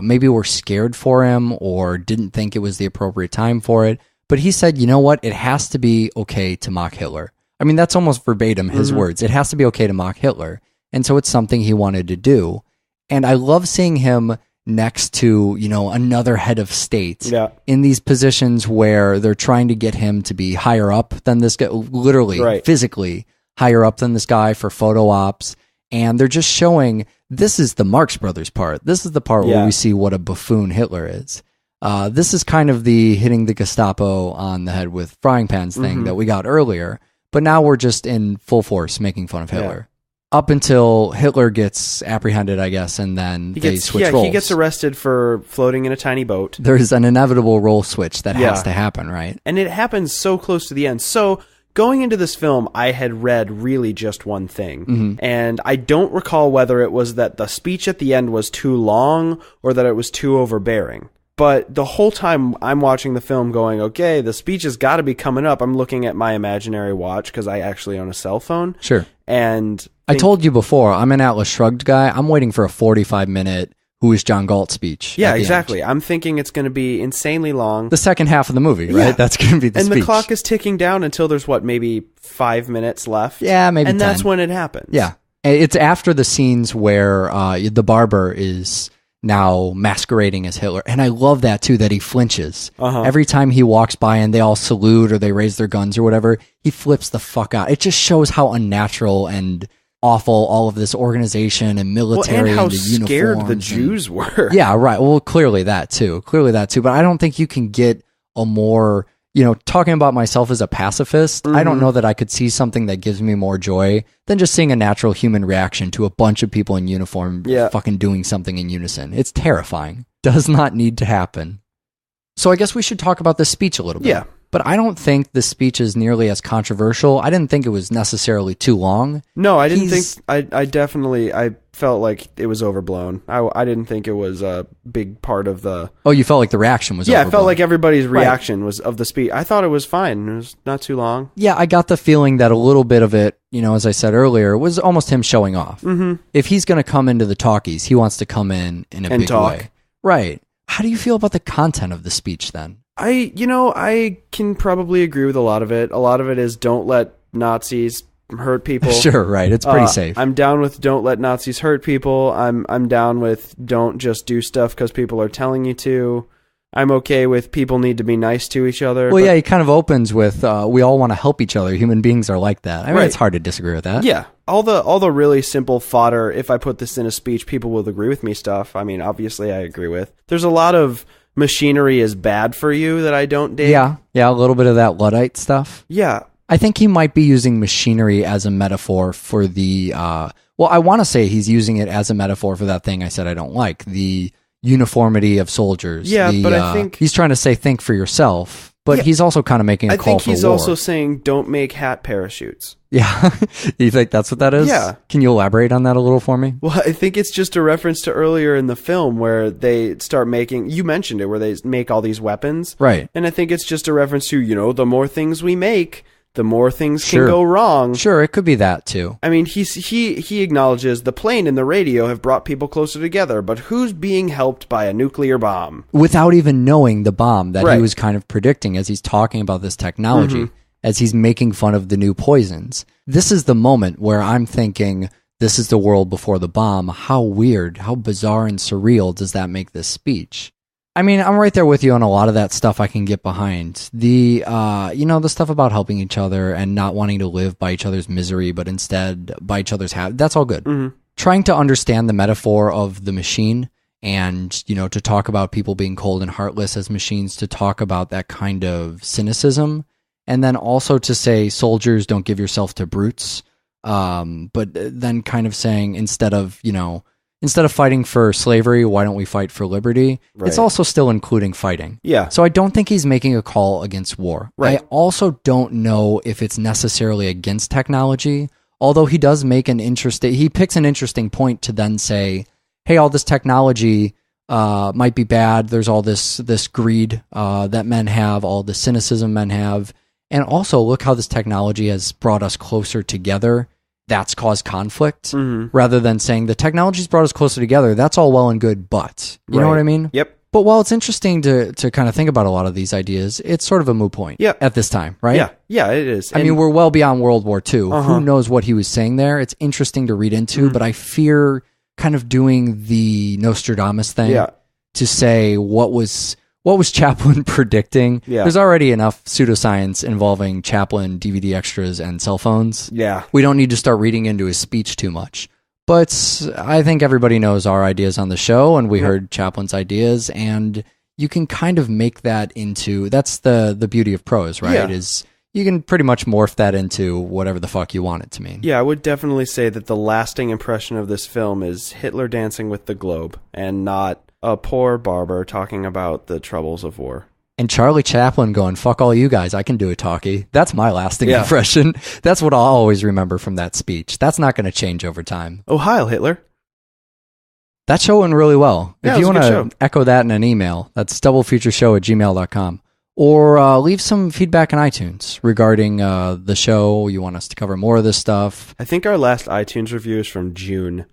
Maybe were scared for him or didn't think it was the appropriate time for it. But he said, you know what? It has to be okay to mock Hitler. I mean, that's almost verbatim his words. It has to be okay to mock Hitler. And so it's something he wanted to do. And I love seeing him next to, you know, another head of state in these positions where they're trying to get him to be higher up than this guy, literally, physically higher up than this guy for photo ops. And they're just showing, this is the Marx Brothers part. This is the part where we see what a buffoon Hitler is. This is kind of the hitting the Gestapo on the head with frying pans thing that we got earlier. But now we're just in full force making fun of Hitler. Up until Hitler gets apprehended, I guess, and then they switch roles. He gets arrested for floating in a tiny boat. There's an inevitable role switch that has to happen, right? And it happens so close to the end. So going into this film, I had read really just one thing. And I don't recall whether it was that the speech at the end was too long or that it was too overbearing. But the whole time I'm watching the film going, okay, the speech has got to be coming up. I'm looking at my imaginary watch because I actually own a cell phone. Sure. And I told you before, I'm an Atlas Shrugged guy. I'm waiting for a 45-minute Who is John Galt speech. Yeah, exactly. I'm thinking it's going to be insanely long. The second half of the movie, right? That's going to be the speech. And the clock is ticking down until there's, maybe 5 minutes left? Yeah, maybe 10. And that's when it happens. Yeah. It's after the scenes where the barber is now masquerading as Hitler. And I love that, too, that he flinches. Every time he walks by and they all salute or they raise their guns or whatever, he flips the fuck out. It just shows how unnatural and awful all of this organization and military and how the scared the Jews were. Yeah, right. Well, clearly that too. But I don't think you can get a more, talking about myself as a pacifist, I don't know that I could see something that gives me more joy than just seeing a natural human reaction to a bunch of people in uniform fucking doing something in unison. It's terrifying. Does not need to happen. So I guess we should talk about this speech a little bit. Yeah. But I don't think the speech is nearly as controversial. I didn't think it was necessarily too long. No, I didn't think... I felt like it was overblown. I didn't think it was a big part of the... Oh, you felt like the reaction was overblown. Yeah, I felt like everybody's reaction was of the speech. I thought it was fine. It was not too long. Yeah, I got the feeling that a little bit of it, as I said earlier, was almost him showing off. If he's going to come into the talkies, he wants to come in a big way. Right. How do you feel about the content of the speech then? I can probably agree with a lot of it. A lot of it is don't let Nazis hurt people. Sure, right. It's pretty safe. I'm down with don't let Nazis hurt people. I'm down with don't just do stuff because people are telling you to. I'm okay with people need to be nice to each other. Well, yeah, he kind of opens with we all want to help each other. Human beings are like that. I mean, it's hard to disagree with that. Yeah. All the really simple fodder, if I put this in a speech, people will agree with me stuff. I mean, obviously I agree with. There's a lot of machinery is bad for you that I don't dig. Yeah, a little bit of that Luddite stuff. Yeah. I think he might be using machinery as a metaphor for the, I want to say he's using it as a metaphor for that thing I said I don't like, the uniformity of soldiers. Yeah, but I think... He's trying to say think for yourself, but he's also kind of making a call for war. I think he's also saying don't make hat parachutes. Yeah. You think that's what that is? Yeah. Can you elaborate on that a little for me? Well, I think it's just a reference to earlier in the film where they start making, you mentioned it, where they make all these weapons. Right. And I think it's just a reference to, the more things we make, the more things can go wrong. Sure, it could be that too. I mean, he acknowledges the plane and the radio have brought people closer together, but who's being helped by a nuclear bomb? Without even knowing the bomb that he was kind of predicting as he's talking about this technology, as he's making fun of the new poisons. This is the moment where I'm thinking, this is the world before the bomb. How weird, how bizarre and surreal does that make this speech? I mean, I'm right there with you on a lot of that stuff I can get behind. The, the stuff about helping each other and not wanting to live by each other's misery, but instead by each other's that's all good. Trying to understand the metaphor of the machine and, to talk about people being cold and heartless as machines, to talk about that kind of cynicism And then also to say, soldiers, don't give yourself to brutes. But then kind of saying, instead of fighting for slavery, why don't we fight for liberty? Right. It's also still including fighting. Yeah. So I don't think he's making a call against war. Right. I also don't know if it's necessarily against technology, although he does make he picks an interesting point to then say, hey, all this technology might be bad. There's all this greed that men have, all the cynicism men have. And also, look how this technology has brought us closer together. That's caused conflict, rather than saying the technology's brought us closer together. That's all well and good, but you know what I mean? Yep. But while it's interesting to kind of think about a lot of these ideas, it's sort of a moot point at this time, right? Yeah, yeah, it is. I mean, we're well beyond World War II. Who knows what he was saying there? It's interesting to read into, but I fear kind of doing the Nostradamus thing to say what was Chaplin predicting? Yeah. There's already enough pseudoscience involving Chaplin, DVD extras, and cell phones. Yeah. We don't need to start reading into his speech too much. But I think everybody knows our ideas on the show, and we heard Chaplin's ideas, and you can kind of make that into... That's the beauty of prose, right? Yeah. Is you can pretty much morph that into whatever the fuck you want it to mean. Yeah, I would definitely say that the lasting impression of this film is Hitler dancing with the globe, and not a poor barber talking about the troubles of war. And Charlie Chaplin going, fuck all you guys, I can do a talkie. That's my lasting impression. That's what I'll always remember from that speech. That's not going to change over time. Oh, Heil Hitler. That show went really well. Yeah, if you want to echo that in an email, that's doublefutureshow@gmail.com. Or leave some feedback on iTunes regarding the show. You want us to cover more of this stuff. I think our last iTunes review is from June.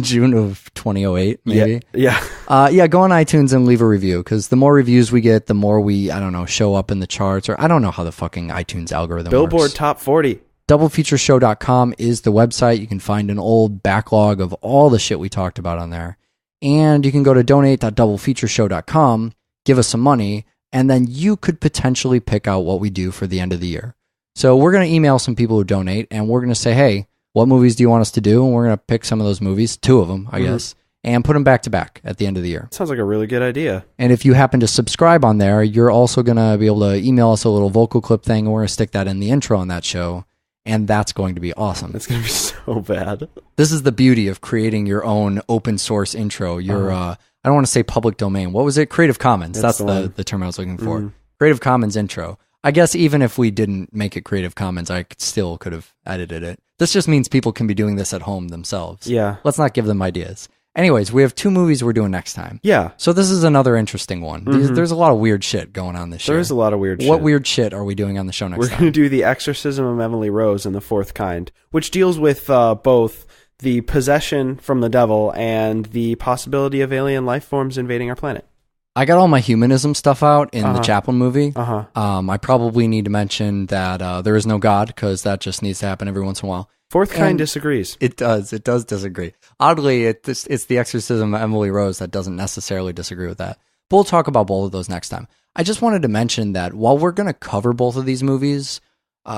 June of 2008, maybe? Yeah. Go on iTunes and leave a review, because the more reviews we get, the more we, show up in the charts, or I don't know how the fucking iTunes algorithm Billboard works. Top 40. Doublefutureshow.com is the website. You can find an old backlog of all the shit we talked about on there. And you can go to donate.doublefutureshow.com, give us some money, and then you could potentially pick out what we do for the end of the year. So we're going to email some people who donate, and we're going to say, hey, what movies do you want us to do? And we're going to pick some of those movies, 2 of them, I guess, and put them back to back at the end of the year. Sounds like a really good idea. And if you happen to subscribe on there, you're also going to be able to email us a little vocal clip thing, and we're going to stick that in the intro on that show. And that's going to be awesome. It's going to be so bad. This is the beauty of creating your own open source intro. Your, I don't want to say public domain. What was it? Creative Commons. That's the term I was looking for. Creative Commons intro. I guess even if we didn't make it Creative Commons, I still could have edited it. This just means people can be doing this at home themselves. Yeah. Let's not give them ideas. Anyways, we have 2 movies we're doing next time. Yeah. So this is another interesting one. There's a lot of weird shit going on this year. There is a lot of weird shit. What weird shit are we doing on the show next time? We're going to do The Exorcism of Emily Rose and the Fourth Kind, which deals with both the possession from the devil and the possibility of alien life forms invading our planet. I got all my humanism stuff out in the Chaplin movie. Uh-huh. I probably need to mention that there is no God, because that just needs to happen every once in a while. Fourth Kind disagrees. It does disagree. Oddly, it's the Exorcism of Emily Rose that doesn't necessarily disagree with that. But we'll talk about both of those next time. I just wanted to mention that while we're going to cover both of these movies,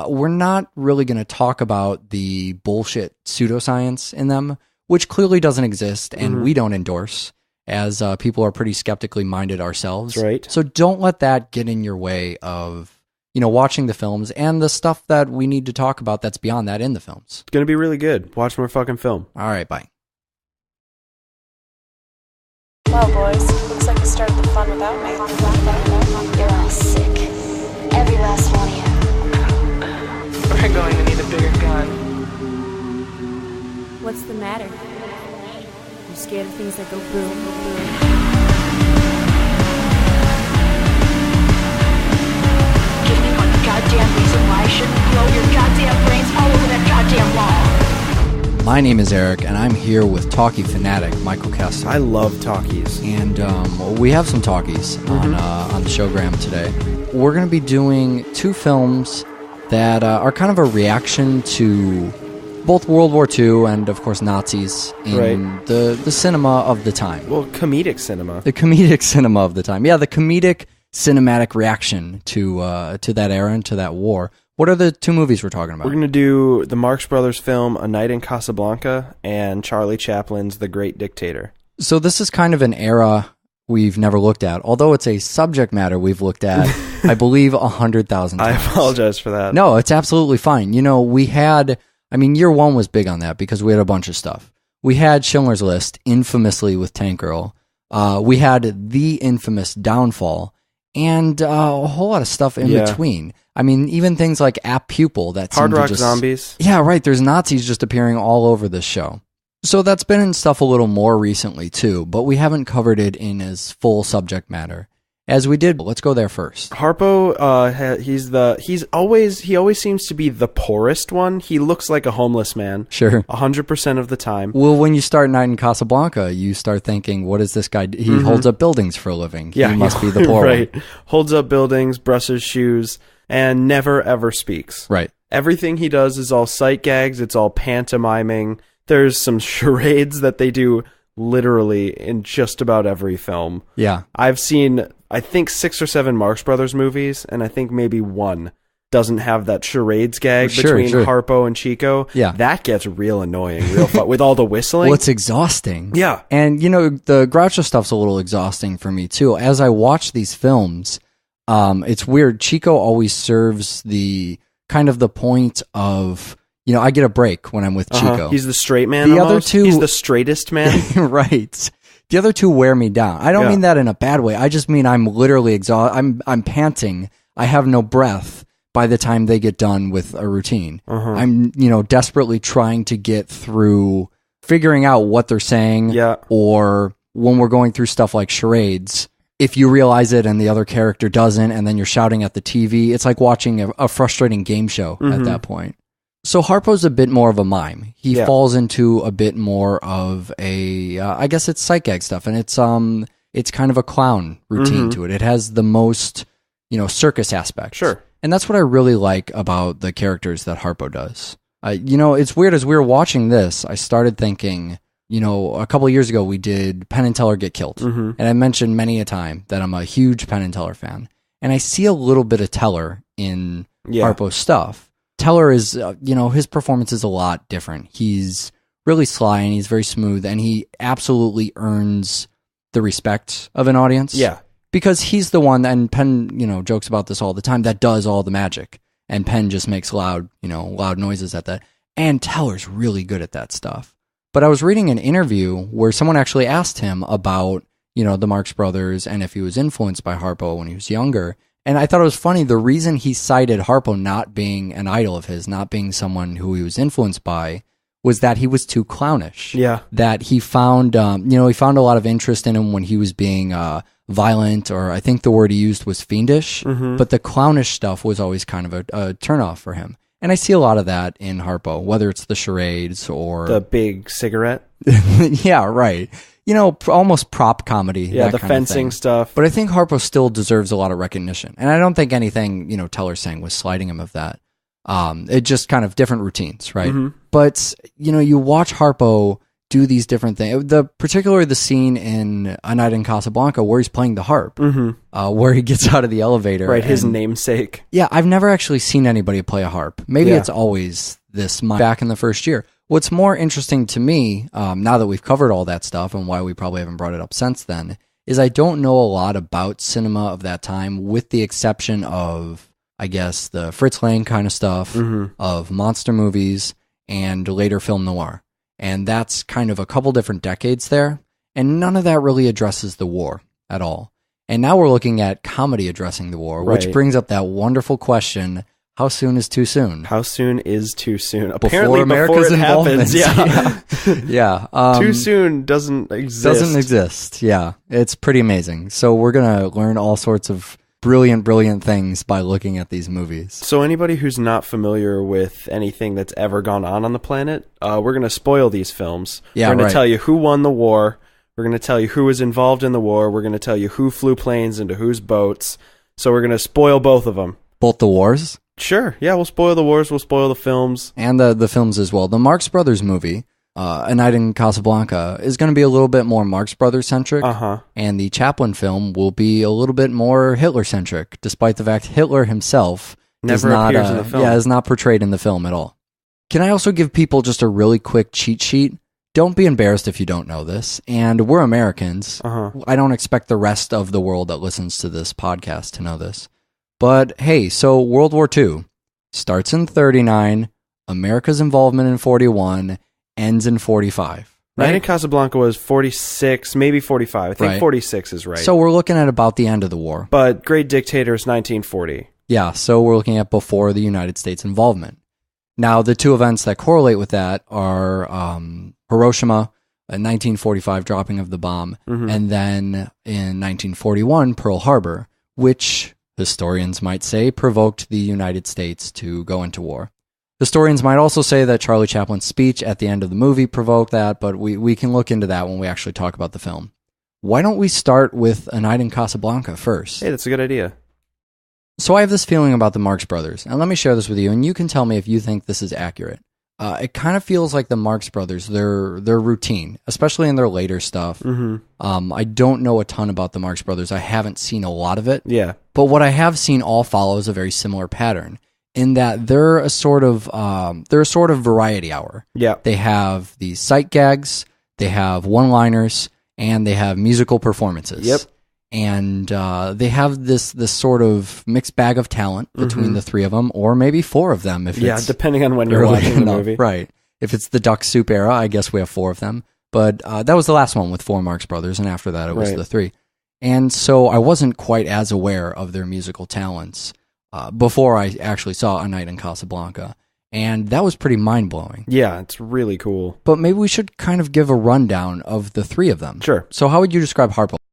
we're not really going to talk about the bullshit pseudoscience in them, which clearly doesn't exist and we don't endorse, as people are pretty skeptically minded ourselves. Right. So don't let that get in your way of watching the films and the stuff that we need to talk about that's beyond that in the films. It's going to be really good. Watch more fucking film. All right, bye. Well, boys, looks like you started the fun without me. You're all sick. Every last one of you. We're going to need a bigger gun. What's the matter? You scared of things that go boom, boom? Give me one goddamn reason why I shouldn't blow your goddamn brains all over that goddamn wall. My name is Eric, and I'm here with talkie fanatic Michael Kessler. I love talkies. And we have some talkies on the showgram today. We're going to be doing 2 films that are kind of a reaction to both World War II and, of course, Nazis in the cinema of the time. Well, comedic cinema. The comedic cinema of the time. Yeah, the comedic cinematic reaction to that era and to that war. What are the 2 movies we're talking about? We're going to do the Marx Brothers film A Night in Casablanca and Charlie Chaplin's The Great Dictator. So this is kind of an era we've never looked at, although it's a subject matter we've looked at, I believe, 100,000 times. I apologize for that. No, it's absolutely fine. We had, year one was big on that because we had a bunch of stuff. We had Schindler's List, infamously with Tank Girl. We had the infamous Downfall, and a whole lot of stuff in between. Even things like App Pupil that Hard Rock Zombies. Yeah, right. There's Nazis just appearing all over this show. So that's been in stuff a little more recently too, but we haven't covered it in as full subject matter as we did. Let's go there first. Harpo, he always seems to be the poorest one. He looks like a homeless man. Sure. 100% of the time. Well, when you start Night in Casablanca, you start thinking, what is this guy? He holds up buildings for a living. Yeah, he must be the poor right. one. Holds up buildings, brushes shoes, and never ever speaks. Right. Everything he does is all sight gags. It's all pantomiming. There's some charades that they do literally in just about every film. Yeah. I've seen, I think, 6 or 7 Marx Brothers movies, and I think maybe one doesn't have that charades gag between Harpo and Chico. Yeah. That gets real annoying, real fun, with all the whistling. Well, it's exhausting. Yeah. And, the Groucho stuff's a little exhausting for me, too. As I watch these films, it's weird. Chico always serves the kind of the point of... I get a break when I'm with Chico. He's the straight man. The almost. Other two, he's the straightest man. Right. The other two wear me down. I don't mean that in a bad way. I just mean I'm literally exhausted. I'm panting. I have no breath by the time they get done with a routine. I'm desperately trying to get through figuring out what they're saying. Yeah. Or when we're going through stuff like charades, if you realize it and the other character doesn't, and then you're shouting at the TV, it's like watching a frustrating game show at that point. So Harpo's a bit more of a mime. He falls into a bit more of a, I guess it's sight gag stuff, and it's kind of a clown routine to it. It has the most, circus aspect. Sure. And that's what I really like about the characters that Harpo does. It's weird, as we were watching this, I started thinking, a couple of years ago we did Penn and Teller Get Killed. And I mentioned many a time that I'm a huge Penn and Teller fan. And I see a little bit of Teller in Harpo's stuff. Teller is, his performance is a lot different. He's really sly and he's very smooth, and he absolutely earns the respect of an audience. Yeah. Because he's the one, and Penn, jokes about this all the time, that does all the magic. And Penn just makes loud noises at that. And Teller's really good at that stuff. But I was reading an interview where someone actually asked him about, the Marx Brothers and if he was influenced by Harpo when he was younger. And I thought it was funny, the reason he cited Harpo not being an idol of his, not being someone who he was influenced by, was that he was too clownish. Yeah. That he found, he found a lot of interest in him when he was being violent, or I think the word he used was fiendish, but the clownish stuff was always kind of a turnoff for him. And I see a lot of that in Harpo, whether it's the charades or... the big cigarette. Yeah, right. Almost prop comedy. Yeah, the fencing stuff. But I think Harpo still deserves a lot of recognition. And I don't think anything, Teller's saying was slighting him of that. It just kind of different routines, right? But, you watch Harpo do these different things. Particularly the scene in A Night in Casablanca where he's playing the harp, where he gets out of the elevator. Right, his namesake. Yeah, I've never actually seen anybody play a harp. Maybe it's always this back in the first year. What's more interesting to me, now that we've covered all that stuff and why we probably haven't brought it up since then, is I don't know a lot about cinema of that time, with the exception of, I guess, the Fritz Lang kind of stuff, of monster movies, and later film noir. And that's kind of a couple different decades there, and none of that really addresses the war at all. And now we're looking at comedy addressing the war, which brings up that wonderful question: how soon is too soon? How soon is too soon? Apparently, America's involvement. Yeah. Too soon doesn't exist. Doesn't exist. Yeah. It's pretty amazing. So we're going to learn all sorts of brilliant things by looking at these movies. So anybody who's not familiar with anything that's ever gone on the planet, we're going to spoil these films. Yeah, we're going to tell you who won the war. We're going to tell you who was involved in the war. We're going to tell you who flew planes into whose boats. So we're going to spoil both of them. Both the wars? Sure. Yeah, we'll spoil the wars. We'll spoil the films. And the films as well. The Marx Brothers movie, A Night in Casablanca, is going to be a little bit more Marx Brothers centric. And the Chaplin film will be a little bit more Hitler centric, despite the fact Hitler himself never appears in the film. Yeah, is not portrayed in the film at all. Can I also give people just a really quick cheat sheet don't be embarrassed if you don't know this. And we're Americans. I don't expect the rest of the world that listens to this podcast to know this. But hey, so World War II starts in 39, America's involvement in 41, ends in 45. Right? Night in Casablanca was 46, maybe 45. I think Right. 46 is right. So we're looking at about the end of the war. But Great Dictator is 1940. Yeah, so we're looking at before the United States involvement. Now, the two events that correlate with that are Hiroshima, a 1945 dropping of the bomb, and then in 1941, Pearl Harbor, which historians might say provoked the United States to go into war. Historians might also say that Charlie Chaplin's speech at the end of the movie provoked that, but we can look into that when we actually talk about the film. Why don't we start with A Night in Casablanca first? Hey, that's a good idea. So I have this feeling about the Marx Brothers, and let me share this with you, and you can tell me if you think this is accurate. It kind of feels like the Marx Brothers, their routine, especially in their later stuff. I don't know a ton about the Marx Brothers. I haven't seen a lot of it. Yeah. But what I have seen all follows a very similar pattern in that they're a sort of variety hour. Yeah. They have these sight gags, they have one-liners, and they have musical performances. Yep. And they have this sort of mixed bag of talent between the three of them, or maybe four of them. If it's depending on when you're early watching the enough. movie. Right. If it's the Duck Soup era, I guess we have four of them. But that was the last one with four Marx Brothers, and after that it was the three. And so I wasn't quite as aware of their musical talents before I actually saw A Night in Casablanca. And that was pretty mind-blowing. Yeah, it's really cool. But maybe we should kind of give a rundown of the three of them. Sure. So how would you describe Harpo?